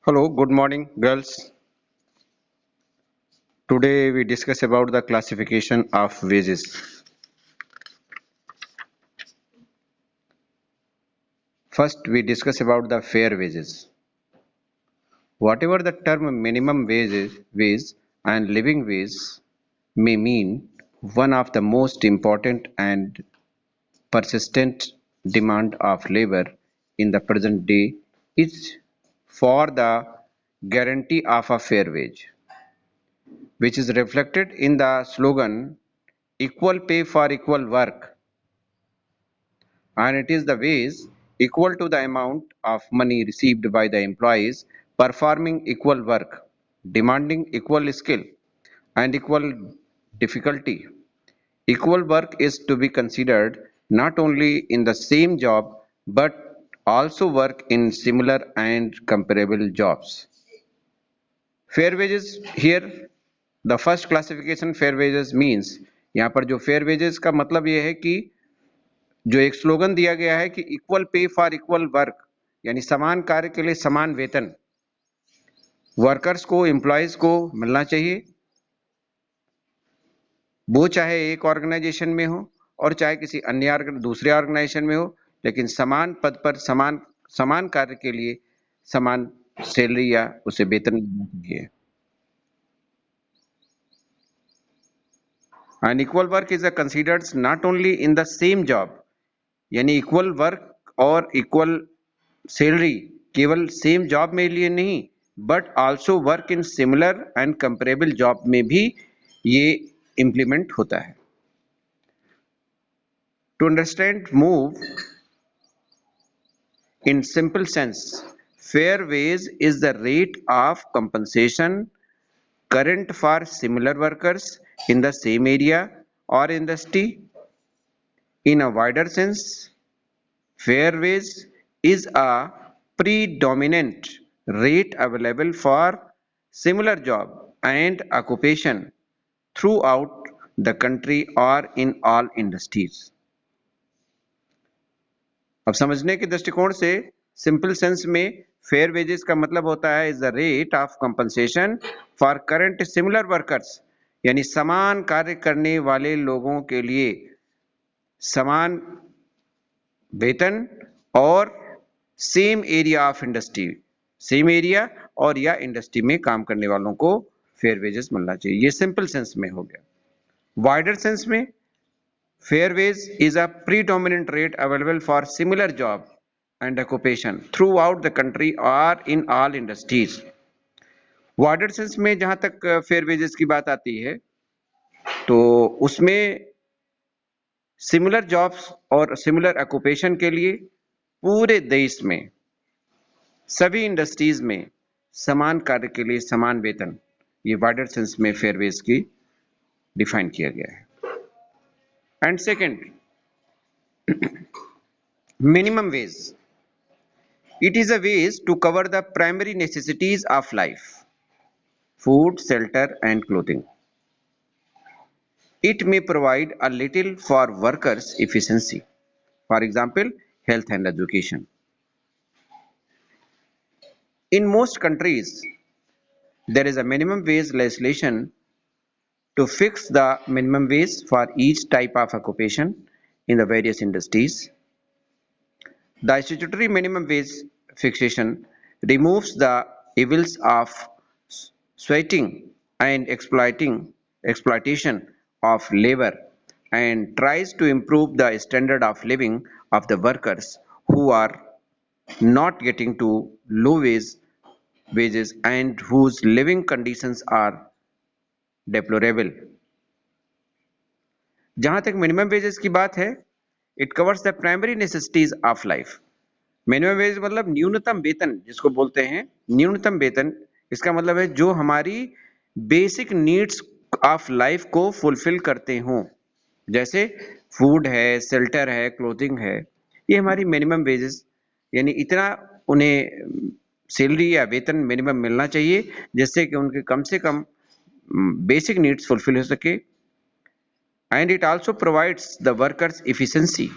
Hello, good morning, girls. Today we discuss about the classification of wages. First, we discuss about the fair wages. Whatever the term minimum wage and living wage may mean, one of the most important and persistent demand of labor in the present day is for the guarantee of a fair wage, which is reflected in the slogan equal pay for equal work, and it is the wage equal to the amount of money received by the employees performing equal work, demanding equal skill and equal difficulty. Equal work is to be considered not only in the same job but also work in similar and comparable jobs. Fair wages here, the first classification fair wages means, यहाँ पर जो fair wages का मतलब ये है कि जो एक स्लोगन दिया गया है कि equal pay for equal work, यानी समान कार्य के लिए समान वेतन वर्कर्स को, एम्प्लॉयज को मिलना चाहिए, वो चाहे एक ऑर्गेनाइजेशन में हो और चाहे किसी अन्य दूसरे ऑर्गेनाइजेशन में हो, लेकिन समान पद पर समान समान कार्य के लिए समान सैलरी या उसे वेतन मिलना चाहिए. And equal work is considered not only in the same job, यानी इक्वल वर्क और इक्वल सैलरी केवल सेम जॉब में लिए नहीं but also work in similar and comparable job में भी ये इंप्लीमेंट होता है. To understand move in simple sense, fair wage is the rate of compensation current for similar workers in the same area or industry. In a wider sense, fair wage is a predominant rate available for similar job and occupation throughout the country or in all industries. अब समझने के दृष्टिकोण से simple sense में fair wages का मतलब होता है is the rate of compensation for current similar workers, यानी समान कार्य करने वाले लोगों के लिए समान वेतन और same area of industry, same area और या इंडस्ट्री में काम करने वालों को फेयर वेजेस मिलना चाहिए. ये सिंपल सेंस में हो गया. वाइडर सेंस में fair wage is a predominant rate available for similar job and occupation throughout the country or in all industries. Wider sense में जहां तक फेयर वेजेस की बात आती है तो उसमें सिमिलर जॉब्स और सिमिलर ऑक्यूपेशन के लिए पूरे देश में सभी इंडस्ट्रीज में समान कार्य के लिए समान वेतन, ये वाइडर सेंस में फेयर वेज की डिफाइन किया गया है. And second, minimum wage. It is a wage to cover the primary necessities of life: food, shelter, and clothing. It may provide a little for workers' efficiency, for example, health and education. In most countries, there is a minimum wage legislation to fix the minimum wage for each type of occupation in the various industries. The statutory minimum wage fixation removes the evils of sweating and exploitation of labor and tries to improve the standard of living of the workers who are not getting to low wages and whose living conditions are deplorable. जहां तक minimum wages की बात है, it covers the primary necessities of life. Minimum wage मतलब न्यूनतम वेतन जिसको बोलते हैं, न्यूनतम वेतन इसका मतलब है जो हमारी बेसिक नीड्स ऑफ लाइफ को फुलफिल करते हों, जैसे फूड है, शेल्टर है, क्लोथिंग है, ये हमारी मिनिमम वेजेस, यानी इतना उन्हें सैलरी या वेतन मिनिमम मिलना चाहिए जिससे कि उनके कम से कम बेसिक नीड्स फुलफिल हो सके. And it also provides the workers efficiency.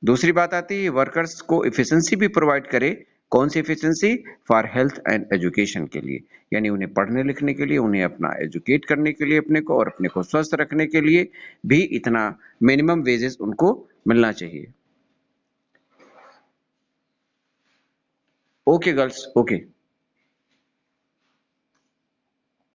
दूसरी बात आती है वर्कर्स को इफिशिएंसी भी प्रोवाइड करे कौन सी efficiency? For health and education के लिए, यानी उन्हें पढ़ने लिखने के लिए, उन्हें अपना एजुकेट करने के लिए अपने को, और अपने को स्वस्थ रखने के लिए भी इतना मिनिमम वेजेस उनको मिलना चाहिए। Okay girls, okay.